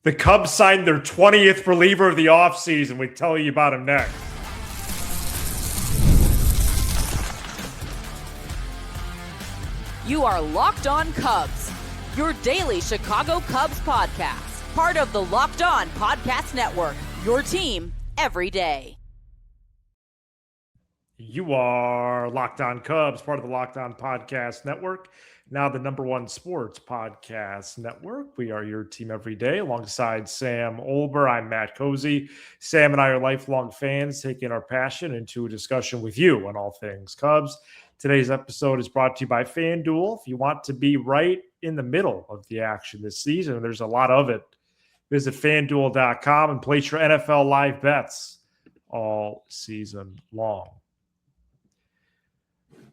The Cubs signed their 20th reliever of the offseason. We tell you about him next. You are Locked On Cubs, your daily Chicago Cubs podcast. Part of the Locked On Podcast Network, your team every day. You are Locked On Cubs, part of the Locked On Podcast Network, now the #1 sports podcast network. We are your team every day. Alongside Sam Olber, I'm Matt Cozy. Sam and I are lifelong fans, taking our passion into a discussion with you on all things Cubs. Today's episode is brought to you by FanDuel. If you want to be right in the middle of the action this season, and there's a lot of it, visit FanDuel.com and place your NFL live bets all season long.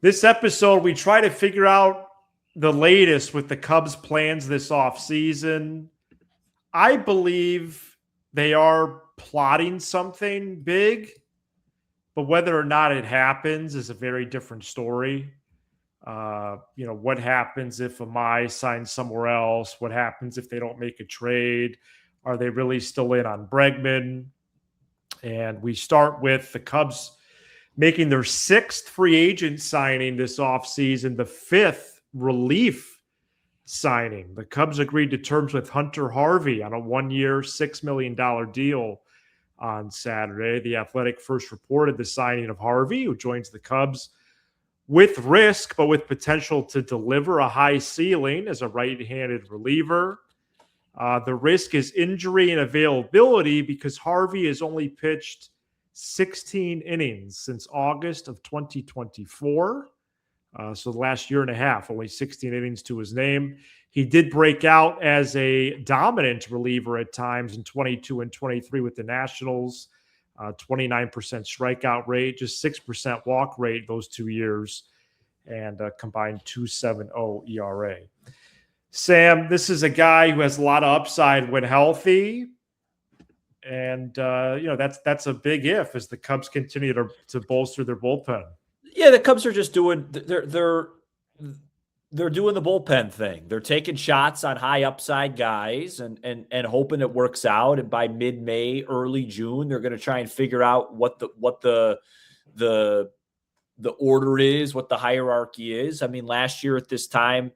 This episode, we try to figure out the latest with the Cubs' plans this offseason. I believe they are plotting something big, but whether or not it happens is a very different story. What happens if Imai signs somewhere else? What happens if they don't make a trade? Are they really still in on Bregman? And we start with the Cubs making their 6th free agent signing this offseason, the 5th relief signing. The Cubs agreed to terms with Hunter Harvey on a 1-year, $6 million deal on Saturday. The Athletic first reported the signing of Harvey, who joins the Cubs with risk, but with potential to deliver a high ceiling as a right-handed reliever. The risk is injury and availability because Harvey has only pitched 16 innings since August of 2024. So the last year and a half, only 16 innings to his name. He did break out as a dominant reliever at times in 22 and 23 with the Nationals, 29% strikeout rate, just 6% walk rate those 2 years, and a combined 2.70 ERA. Sam, this is a guy who has a lot of upside when healthy. And, that's a big if as the Cubs continue to bolster their bullpen. Yeah, the Cubs are just doing they're doing the bullpen thing. They're taking shots on high upside guys and hoping it works out. And by mid-May, early June, they're going to try and figure out what the order is, what the hierarchy is. I mean, last year at this time,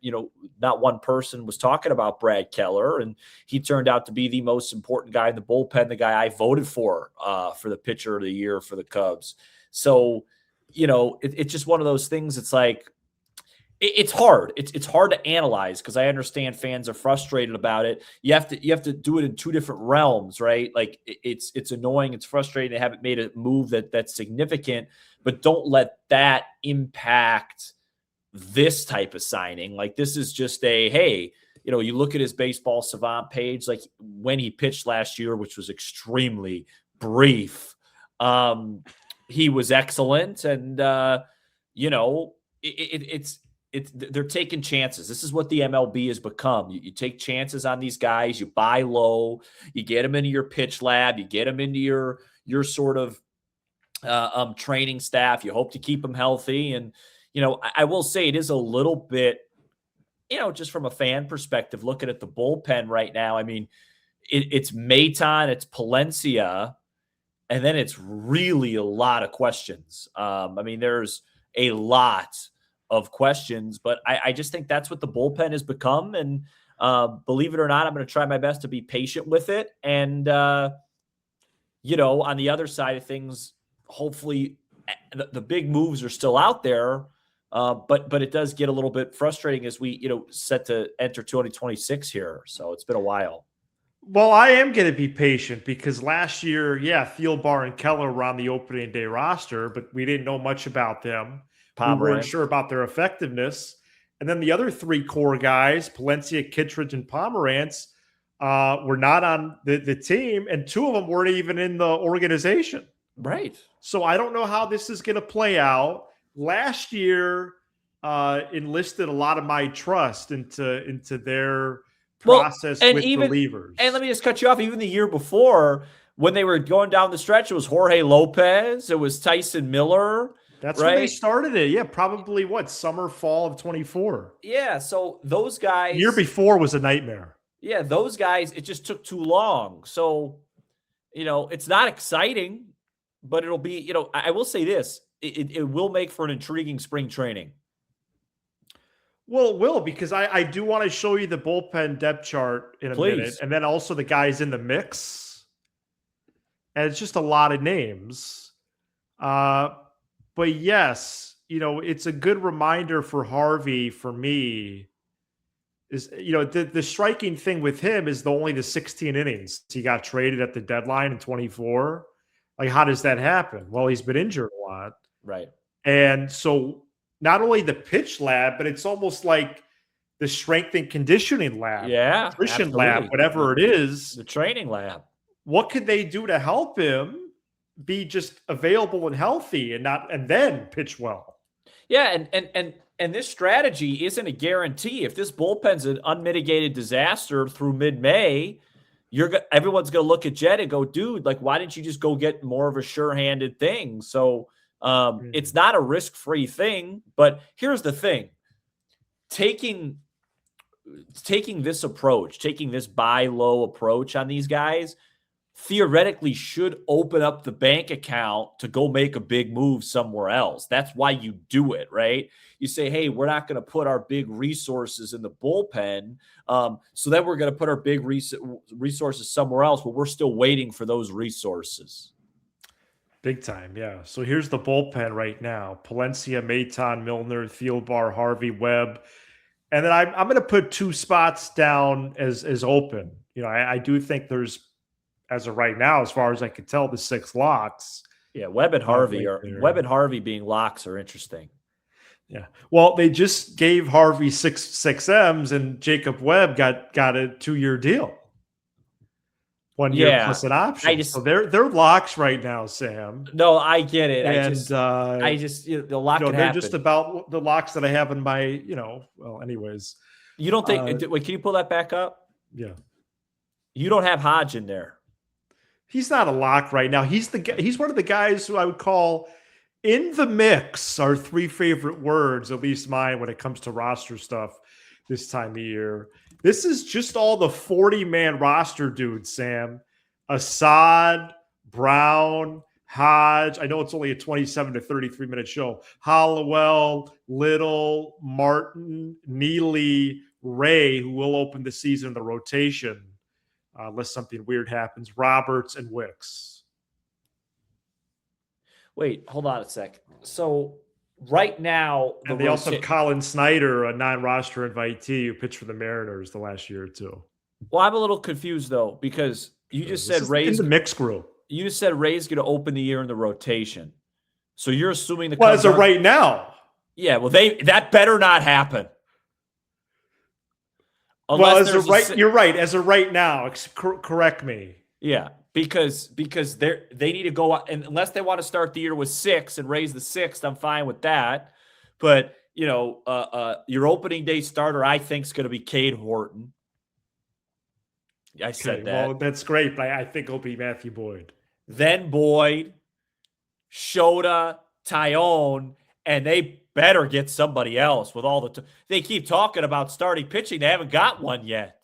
not one person was talking about Brad Keller, and he turned out to be the most important guy in the bullpen, the guy I voted for the pitcher of the year for the Cubs. So, it's just one of those things. It's like, it's hard. It's hard to analyze because I understand fans are frustrated about it. You have to do it in two different realms, right? Like it's annoying. It's frustrating. They haven't made a move that's significant, but don't let that impact this type of signing. Like this is just hey, you look at his baseball savant page, like when he pitched last year, which was extremely brief. He was excellent. And, they're taking chances. This is what the MLB has become. You take chances on these guys. You buy low. You get them into your pitch lab. You get them into your sort of training staff. You hope to keep them healthy. And, I will say it is a little bit, just from a fan perspective, looking at the bullpen right now. I mean, it's Maton, it's Palencia, and then it's really a lot of questions. There's a lot of questions, but I just think that's what the bullpen has become. And believe it or not, I'm going to try my best to be patient with it. And, on the other side of things, hopefully the big moves are still out there. But it does get a little bit frustrating as we, set to enter 2026 here. So it's been a while. Well, I am going to be patient because last year, Thielbar and Keller were on the opening day roster, but we didn't know much about them. We weren't sure about their effectiveness. And then the other 3 core guys, Palencia, Kittredge, and Pomerantz, were not on the team, and 2 of them weren't even in the organization. Right. So I don't know how this is going to play out. Last year enlisted a lot of my trust into their process with relievers. And let me just cut you off. Even the year before, when they were going down the stretch, it was Jorge Lopez. It was Tyson Miller. That's right. When they started it. Yeah, probably summer, fall of 24. Yeah, so those guys. The year before was a nightmare. Yeah, those guys, it just took too long. So, it's not exciting, but it'll be, I will say this, it will make for an intriguing spring training. Well, it will, because I do want to show you the bullpen depth chart in a minute, and then also the guys in the mix. And it's just a lot of names. But yes, it's a good reminder for Harvey, for me, is, the striking thing with him is only the 16 innings. He got traded at the deadline in 24. Like, how does that happen? Well, he's been injured a lot. Right. And so not only the pitch lab, but it's almost like the strength and conditioning lab, nutrition lab, whatever it is. The training lab. What could they do to help him be just available and healthy and then pitch well? Yeah, and this strategy isn't a guarantee. If this bullpen's an unmitigated disaster through mid-May, everyone's going to look at Jed and go, dude, like, why didn't you just go get more of a sure-handed thing? So it's not a risk-free thing. But here's the thing: taking this approach, taking this buy low approach on these guys, theoretically should open up the bank account to go make a big move somewhere else. That's why you do it, right? You say, hey, we're not going to put our big resources in the bullpen. So then we're going to put our big resources somewhere else, but we're still waiting for those resources. Big time, yeah. So here's the bullpen right now: Palencia, Maton, Milner, Thielbar, Harvey, Webb. And then I'm going to put 2 spots down as open. I do think there's, as of right now, as far as I can tell, the 6 locks. Yeah, Webb and Harvey being locks are interesting. Yeah. Well, they just gave Harvey 6 M's, and Jacob Webb got a 2-year deal. 1 year plus an option. So they're locks right now, Sam. No, I get it. And the lock could they're happen. just about the locks that I have in my, well, anyways. You don't think wait, can you pull that back up? Yeah. You don't have Hodge in there. He's not a lock right now. He's one of the guys who I would call in the mix. Our 3 favorite words, at least mine, when it comes to roster stuff this time of year. This is just all the 40-man roster dudes, Sam. Assad, Brown, Hodge. I know it's only a 27 to 33-minute show. Hollowell, Little, Martin, Neely, Ray, who will open the season in the rotation unless something weird happens, Roberts, and Wicks. Wait, hold on a sec. So right now, and they also have Colin Snyder, a non-roster invitee who pitched for the Mariners the last year or two. Well, I'm a little confused though, because you just said Ray's in the mix group. You just said Ray's going to open the year in the rotation. So you're assuming the Cubs as of right now. Yeah, well, that better not happen. You're right. As of right now, correct me. Yeah, because they need to go out, and unless they want to start the year with 6 and raise the 6th, I'm fine with that. But your opening day starter, I think, is going to be Cade Horton. I said that. Well, that's great, but I think it'll be Matthew Boyd. Then Boyd, Shota, Tyone, and they better get somebody else with all they keep talking about starting pitching. They haven't got one yet.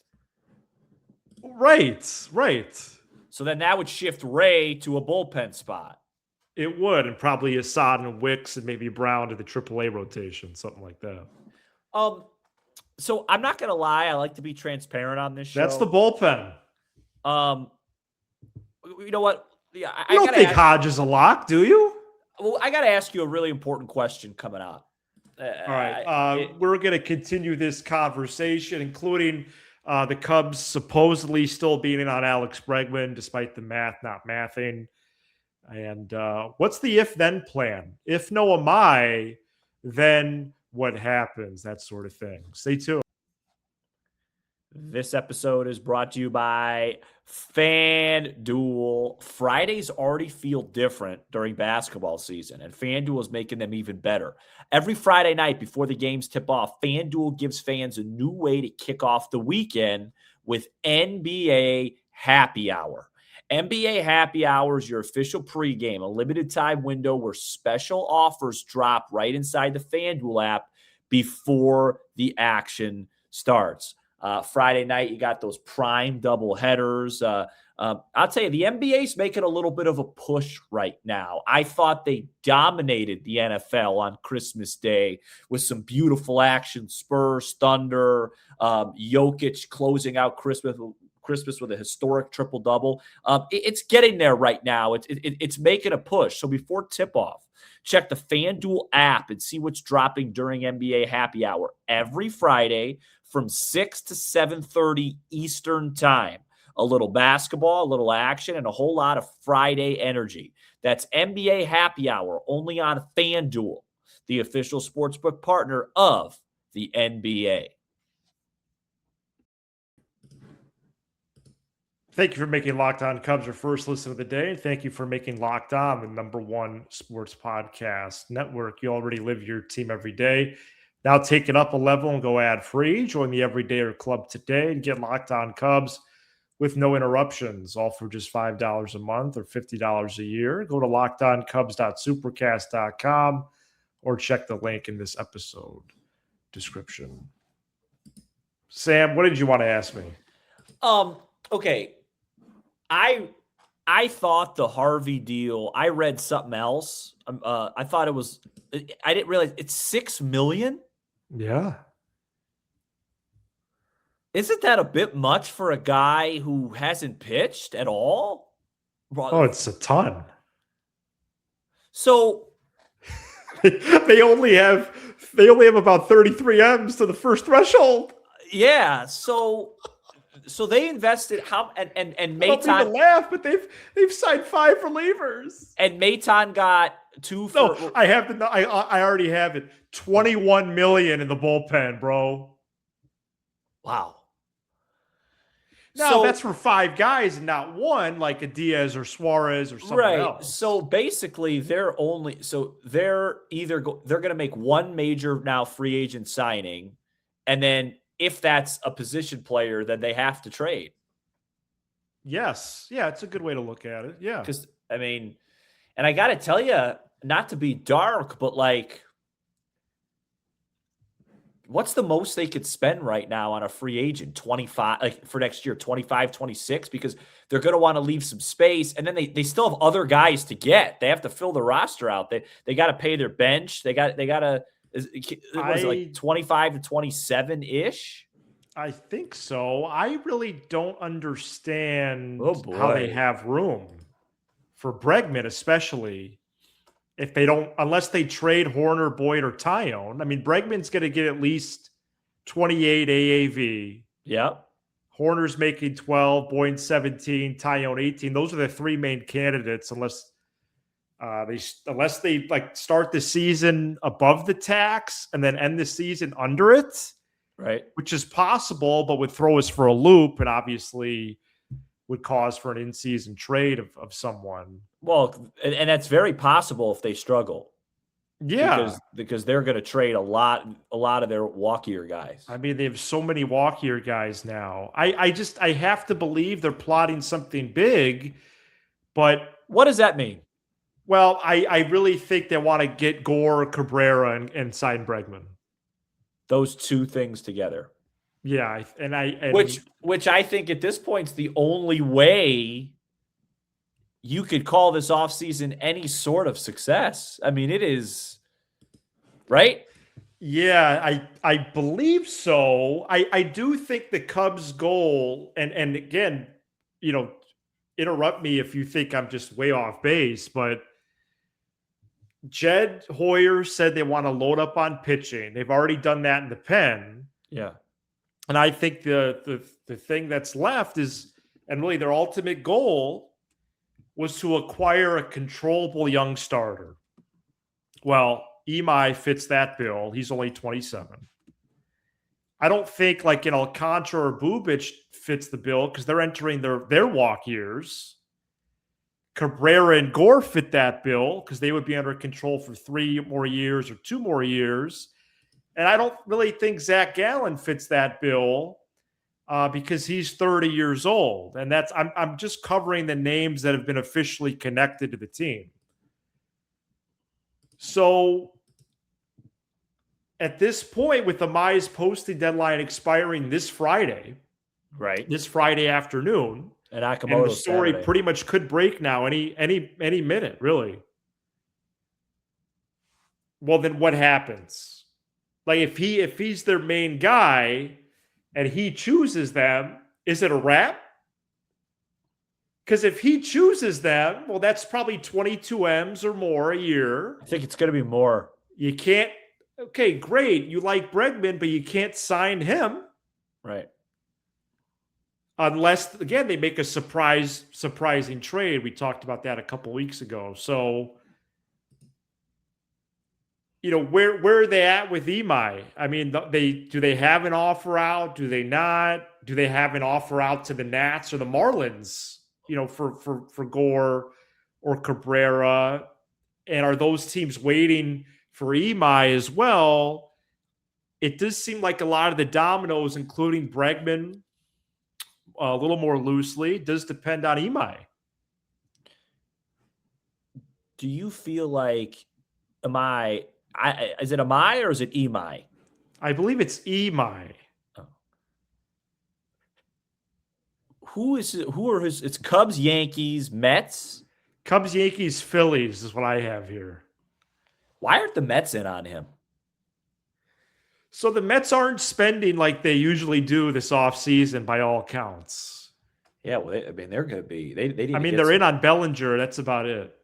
Right. So then that would shift Ray to a bullpen spot. It would, and probably Assad and Wicks and maybe Brown to the AAA rotation, something like that. So I'm not going to lie. I like to be transparent on this show. That's the bullpen. You know what? Yeah, I don't think Hodge is a lock, do you? Well, I got to ask you a really important question coming up. All right. We're going to continue this conversation, including the Cubs supposedly still being in on Alex Bregman, despite the math not mathing. And what's the if-then plan? If no Imai, then what happens? That sort of thing. Stay tuned. This episode is brought to you by FanDuel. Fridays already feel different during basketball season, and FanDuel is making them even better. Every Friday night before the games tip off, FanDuel gives fans a new way to kick off the weekend with NBA Happy Hour. NBA Happy Hour is your official pregame, a limited time window where special offers drop right inside the FanDuel app before the action starts. Friday night, you got those prime double headers. I'll tell you, the NBA's making a little bit of a push right now. I thought they dominated the NFL on Christmas Day with some beautiful action. Spurs, Thunder, Jokic closing out Christmas with a historic triple-double. It's getting there right now. It's making a push. So before tip-off, check the FanDuel app and see what's dropping during NBA happy hour every Friday from 6 to 7:30 Eastern time. A little basketball, a little action, and a whole lot of Friday energy. That's NBA happy hour only on FanDuel, the official sportsbook partner of the NBA. Thank you for making Locked On Cubs your first listen of the day. And thank you for making Locked On the #1 sports podcast network. You already live your team every day. Now take it up a level and go ad-free. Join the Everydayer Club today and get Locked On Cubs with no interruptions, all for just $5 a month or $50 a year. Go to lockedoncubs.supercast.com or check the link in this episode description. Sam, what did you want to ask me? Okay. I thought the Harvey deal, I read something else. I thought it was, I didn't realize it's $6 million. Yeah. Isn't that a bit much for a guy who hasn't pitched at all? Oh, it's a ton. So they only have about 33 M's to the first threshold. Yeah. So they invested how and Maton, I don't mean to laugh, but they've signed 5 relievers. And Maton got 2 for No, I have the I already have it. $21 million in the bullpen, bro. Wow. Now, that's for 5 guys and not one, like a Diaz or Suarez or someone else. So basically, they're going to make one major now free agent signing, and then if that's a position player, then they have to trade. Yes. Yeah, it's a good way to look at it. Yeah. Because, I mean, and I got to tell you, not to be dark, but like, what's the most they could spend right now on a free agent? 25, like for next year, 25, 26, because they're going to want to leave some space. And then they still have other guys to get. They have to fill the roster out. They got to pay their bench. They got to, what is it, like 25 to 27-ish? I think so. I really don't understand how they have room for Bregman, especially. If they don't, unless they trade Horner, Boyd, or Tyone. I mean, Bregman's going to get at least 28 AAV. Yeah. Horner's making 12, Boyd 17, Tyone 18. Those are the 3 main candidates, unless they like start the season above the tax and then end the season under it. Right. Which is possible, but would throw us for a loop and obviously would cause for an in-season trade of someone. Well, and that's very possible if they struggle. Yeah. Because they're going to trade a lot of their walkier guys. I mean, they have so many walkier guys now. I have to believe they're plotting something big, but what does that mean? Well, I really think they want to get Gore, Cabrera, and sign Bregman. Those 2 things together. Yeah, which I think at this point is the only way you could call this offseason any sort of success. I mean, it is, right? Yeah, I believe so. I do think the Cubs' goal, and again, interrupt me if you think I'm just way off base, but Jed Hoyer said they want to load up on pitching. They've already done that in the pen. Yeah. And I think the thing that's left is, and really their ultimate goal was to acquire a controllable young starter. Well, Imai fits that bill. He's only 27. I don't think like Alcantara or Bubic fits the bill because they're entering their walk years. Cabrera and Gore fit that bill because they would be under control for 3 more years or 2 more years. And I don't really think Zach Gallen fits that bill because he's 30 years old. And I'm just covering the names that have been officially connected to the team. So at this point, with Imai's posting deadline expiring this Friday afternoon, and and the story pretty much could break now any minute, really. Well, then what happens? Like if he's their main guy and he chooses them, is it a wrap? Because if he chooses them, well, that's probably 22 M's or more a year. I think it's going to be more. You can't. Okay, great. You like Bregman, but you can't sign him. Right. Unless, again, they make a surprising trade. We talked about that a couple weeks ago. So, where are they at with Imai? I mean, do they have an offer out? Do they not? Do they have an offer out to the Nats or the Marlins? For Gore or Cabrera, and are those teams waiting for Imai as well? It does seem like a lot of the dominoes, including Bregman, a little more loosely, does depend on Imai. Do you feel like is it Imai or is it Imai? I believe it's Imai. Oh. Who are his? It's Cubs, Yankees, Mets. Cubs, Yankees, Phillies is what I have here. Why aren't the Mets in on him? So the Mets aren't spending like they usually do this offseason by all counts. Yeah, well, they're going to be. They they're in on Bellinger. That's about it.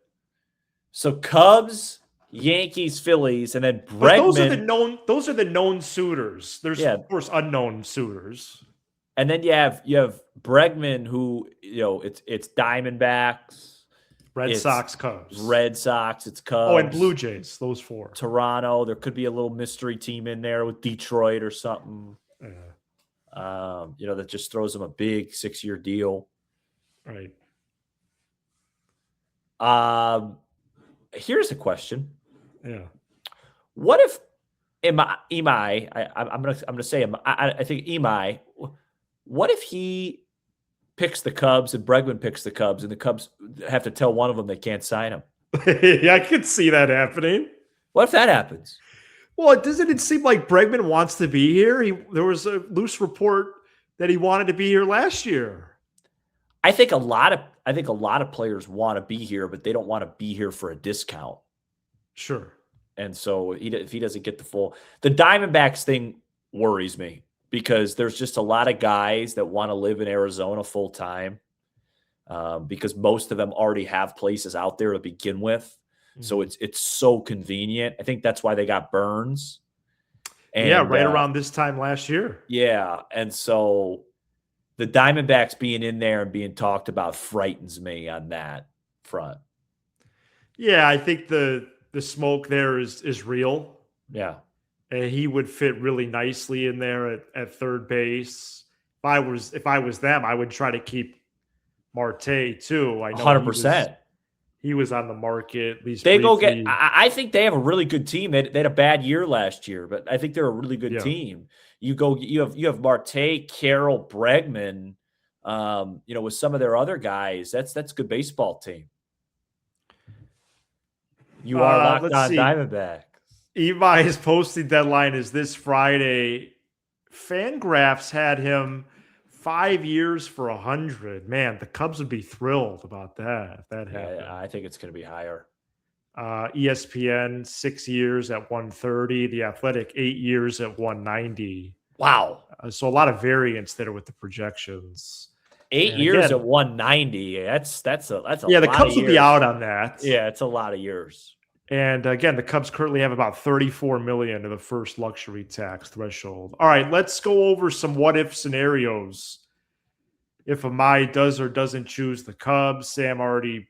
So Cubs, Yankees, Phillies, and then Bregman. Those are the known suitors. There's of course unknown suitors. And then you have Bregman, who it's Diamondbacks, Red Sox, Cubs. It's Cubs. Oh, and Blue Jays. Those four. Toronto. There could be a little mystery team in there with Detroit or something. Yeah. That just throws them a big 6-year deal. Right. Here's a question. Yeah. What if Imai? I'm gonna say him. I think Imai. What if he picks the Cubs and Bregman picks the Cubs, and the Cubs have to tell one of them they can't sign him? Yeah, I could see that happening. What if that happens? Well, doesn't it seem like Bregman wants to be here? There was a loose report that he wanted to be here last year. I think a lot of players want to be here, but they don't want to be here for a discount. Sure. And so if he doesn't get the Diamondbacks thing worries me, because there's just a lot of guys that want to live in Arizona full time, because most of them already have places out there to begin with. Mm-hmm. So it's so convenient. I think that's why they got Burns. And, right around this time last year. Yeah. And so the Diamondbacks being in there and being talked about frightens me on that front. Yeah, I think the smoke there is real. Yeah. And he would fit really nicely in there at third base. If I was them, I would try to keep Marte too. I know 100%. He was on the market. At least they briefly. Go get. I think they have a really good team. They had a bad year last year, but I think they're a really good team. You have Marte, Carroll, Bregman. With some of their other guys, that's a good baseball team. You are locked on Diamondbacks. Imai's posting deadline is this Friday. Fangraphs had him 5 years for 100. Man, the Cubs would be thrilled about that if that happened. Yeah, I think it's going to be higher. ESPN 6 years at 130. The Athletic 8 years at 190. Wow. So a lot of variance there with the projections. 8 years at 190. That's a lot. Yeah, the Cubs will be out on that. Yeah, it's a lot of years. And again, the Cubs currently have about $34 million to the first luxury tax threshold. All right, let's go over some what-if scenarios. If Imai does or doesn't choose the Cubs, Sam already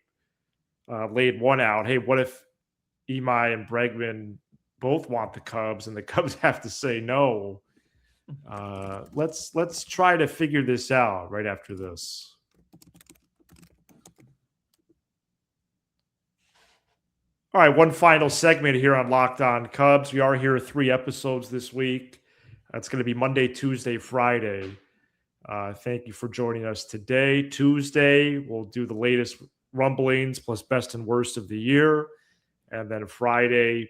laid one out. Hey, what if Imai and Bregman both want the Cubs and the Cubs have to say no? Let's try to figure this out right after this. All right, one final segment here on Locked On Cubs. We are here 3 episodes this week. That's going to be Monday, Tuesday, Friday. Thank you for joining us today. Tuesday, we'll do the latest rumblings plus best and worst of the year. And then Friday,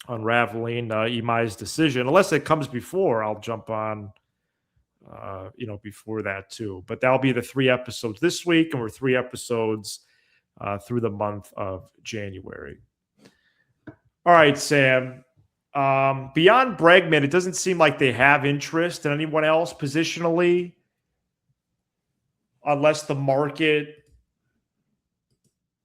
unraveling Imai's decision. Unless it comes before, I'll jump on, before that too. But that'll be the 3 episodes this week, and we're 3 episodes through the month of January. All right, Sam. Beyond Bregman, it doesn't seem like they have interest in anyone else positionally, unless the market,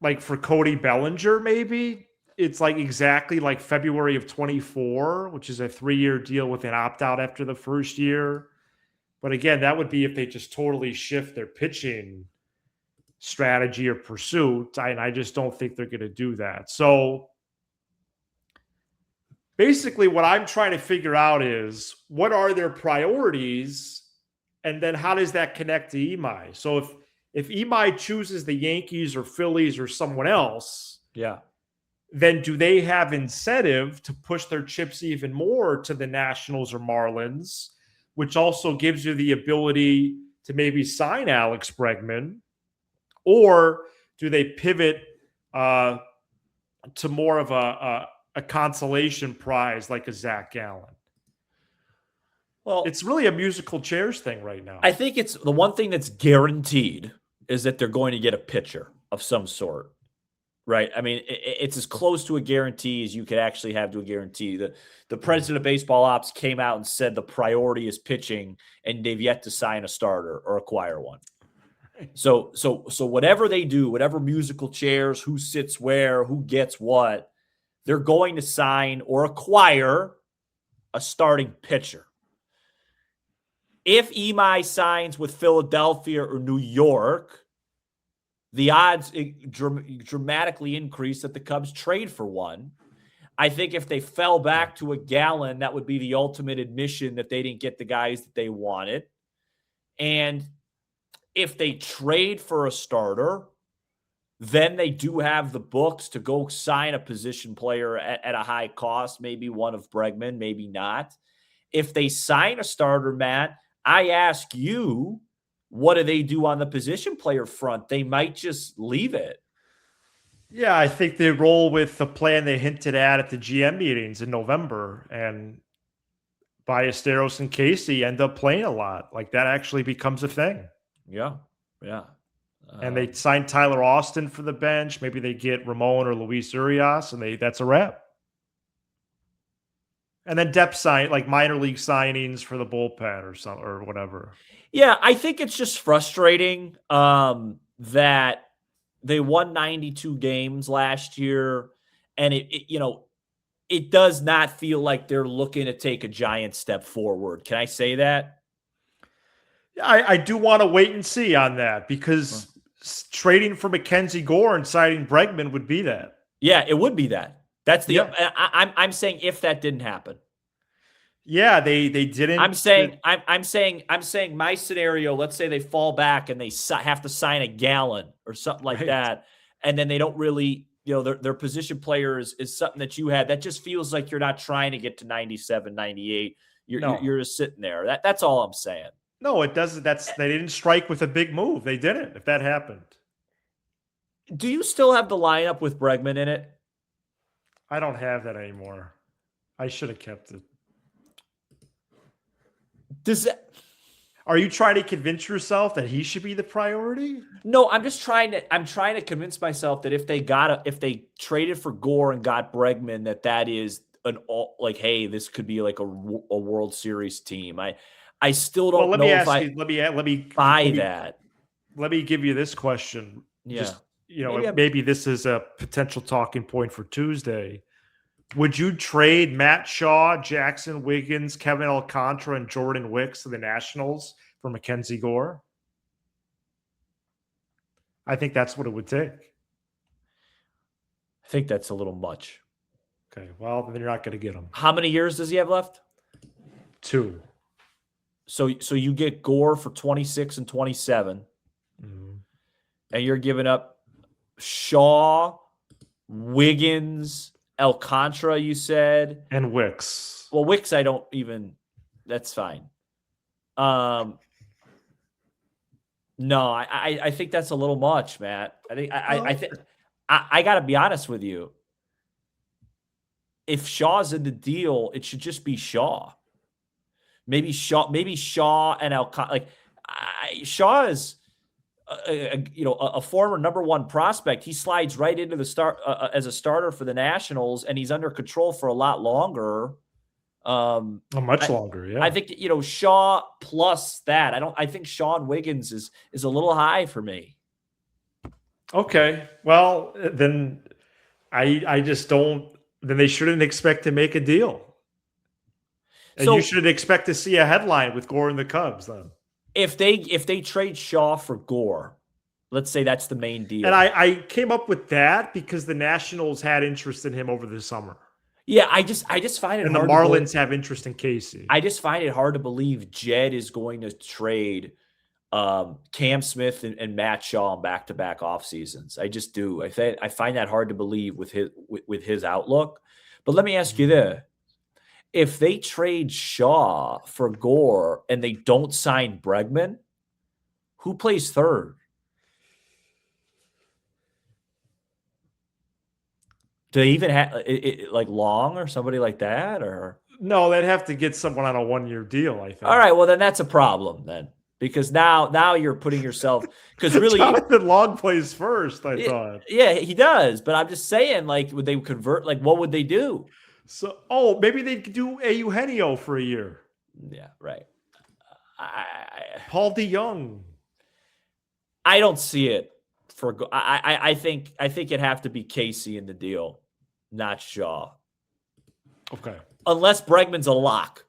like for Cody Bellinger, maybe it's like exactly like February of 24, which is a 3-year deal with an opt-out after the first year. But again, that would be if they just totally shift their pitching strategy or pursuit. And I just don't think they're going to do that. So basically what I'm trying to figure out is what are their priorities, and then how does that connect to Imai? So if Imai chooses the Yankees or Phillies or someone else, then do they have incentive to push their chips even more to the Nationals or Marlins, which also gives you the ability to maybe sign Alex Bregman? Or do they pivot to more of a consolation prize like a Zach Gallen? Well, it's really a musical chairs thing right now. I think it's the one thing that's guaranteed is that they're going to get a pitcher of some sort, right? I mean, it's as close to a guarantee as you could actually have to a guarantee. The president of baseball ops came out and said the priority is pitching, and they've yet to sign a starter or acquire one. So whatever they do, whatever musical chairs, who sits where, who gets what, they're going to sign or acquire a starting pitcher. If Imai signs with Philadelphia or New York, the odds dramatically increase that the Cubs trade for one. I think if they fell back to a Gallen, that would be the ultimate admission that they didn't get the guys that they wanted. And if they trade for a starter, then they do have the books to go sign a position player at a high cost, maybe one of Bregman, maybe not. If they sign a starter, Matt, I ask you, what do they do on the position player front? They might just leave it. Yeah, I think they roll with the plan they hinted at the GM meetings in November, and Ballesteros and Casey end up playing a lot. Like that actually becomes a thing. Yeah. And they sign Tyler Austin for the bench. Maybe they get Ramon or Luis Urias, and that's a wrap. And then depth sign, like minor league signings for the bullpen or something or whatever. Yeah, I think it's just frustrating that they won 92 games last year, and it does not feel like they're looking to take a giant step forward. Can I say that? Yeah, I do want to wait and see on that, because trading for Mackenzie Gore and signing Bregman would be that. Yeah, it would be that. That's the. Yeah. I'm saying if that didn't happen. Yeah, they didn't. I'm saying my scenario. Let's say they fall back and they have to sign a Gallen or something like that, and then they don't really, their position player is something that you had that just feels like you're not trying to get to 97, 98. You're just sitting there. That's all I'm saying. No, it doesn't. They didn't strike with a big move. They didn't. If that happened, do you still have the lineup with Bregman in it? I don't have that anymore. I should have kept it. Are you trying to convince yourself that he should be the priority? No, I'm trying to convince myself that if they traded for Gore and got Bregman, that is hey, this could be like a World Series team. I still don't know if I buy that. Let me give you this question. Yeah. Just, maybe this is a potential talking point for Tuesday. Would you trade Matt Shaw, Jackson Wiggins, Kevin Alcantara, and Jordan Wicks to the Nationals for Mackenzie Gore? I think that's what it would take. I think that's a little much. Okay, well, then you're not going to get him. How many years does he have left? 2. So you get Gore for 26 and 27, and you're giving up Shaw, Wiggins, Alcantara, you said, and Wicks. Well, Wicks, I don't even. That's fine. No, I think that's a little much, Matt. I think I got to be honest with you. if Shaw's in the deal, it should just be Shaw. Maybe Shaw and Shaw is a former number one prospect. He slides right into the start as a starter for the Nationals, and he's under control for a lot longer. Much longer, yeah. I think Shaw plus that. I think Sean Wiggins is a little high for me. Okay, well then I just don't. Then they shouldn't expect to make a deal. And you should expect to see a headline with Gore and the Cubs then. If they trade Shaw for Gore, let's say that's the main deal. And I came up with that because the Nationals had interest in him over the summer. Yeah, I just find it and hard. And the Marlins have interest in Casey. I just find it hard to believe Jed is going to trade Cam Smith and Matt Shaw in back-to-back off seasons. I just do. I find that hard to believe with his outlook. But let me ask you this. If they trade Shaw for Gore and they don't sign Bregman, who plays third? Do they even have like Long or somebody like that? Or no, they'd have to get someone on a 1-year deal, I think. All right, well then that's a problem then. Because now you're putting yourself because really Jonathan Long plays first, I thought. Yeah, he does. But I'm just saying, like, would they convert? Like, what would they do? So, maybe they could do Eugenio for a year. Yeah, right. Paul DeYoung. I don't see it for. I think it'd have to be Casey in the deal, not Shaw. Okay. Unless Bregman's a lock.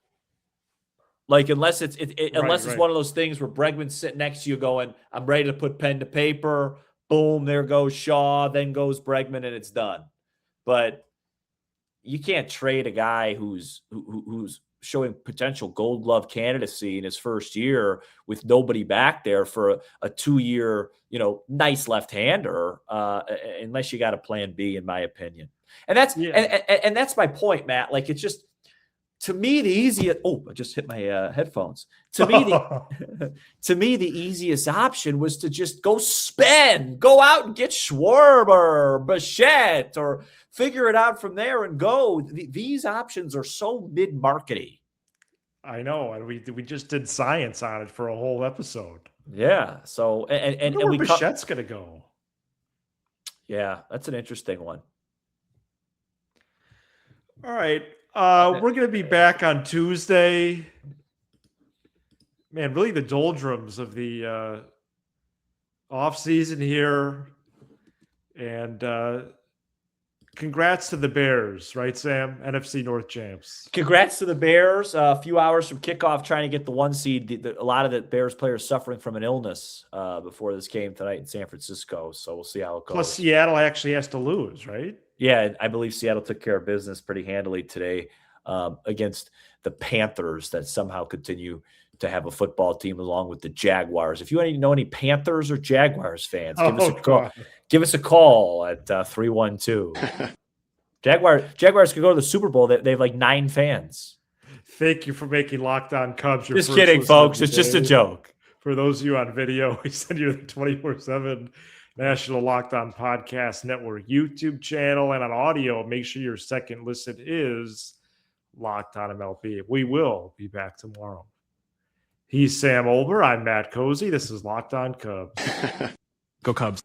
Like unless it's right. one of those things where Bregman's sitting next to you going, I'm ready to put pen to paper. Boom, there goes Shaw. Then goes Bregman, and it's done. But you can't trade a guy who's showing potential Gold Glove candidacy in his first year with nobody back there for a 2-year, nice left-hander, unless you got a plan B, in my opinion. And that's and that's my point, Matt. Like it's just. To me, the easiest. Oh, I just hit my headphones. To me, the easiest option was to just go out and get Schwarber, Bichette, or figure it out from there and go. These options are so mid-markety. I know, and we just did science on it for a whole episode. Yeah. So and where Bichette's gonna go. Yeah, that's an interesting one. All right. We're going to be back on Tuesday. Man, really the doldrums of the offseason here. And congrats to the Bears, right, Sam? NFC North champs. Congrats to the Bears. A few hours from kickoff trying to get the 1 seed. A lot of the Bears players suffering from an illness before this game tonight in San Francisco. So we'll see how it goes. Plus Seattle actually has to lose, right? Yeah, I believe Seattle took care of business pretty handily today against the Panthers that somehow continue to have a football team along with the Jaguars. If you want to know any Panthers or Jaguars fans, give us a call at 312. Jaguars could go to the Super Bowl. They have like 9 fans. Thank you for making Locked On Cubs your Just kidding, folks. It's just a joke. For those of you on video, we send you the 24/7 National Locked On Podcast Network YouTube channel, and on audio, make sure your second listen is Locked On MLB. We will be back tomorrow. He's Sam Olber. I'm Matt Cozy. This is Locked On Cubs. Go Cubs.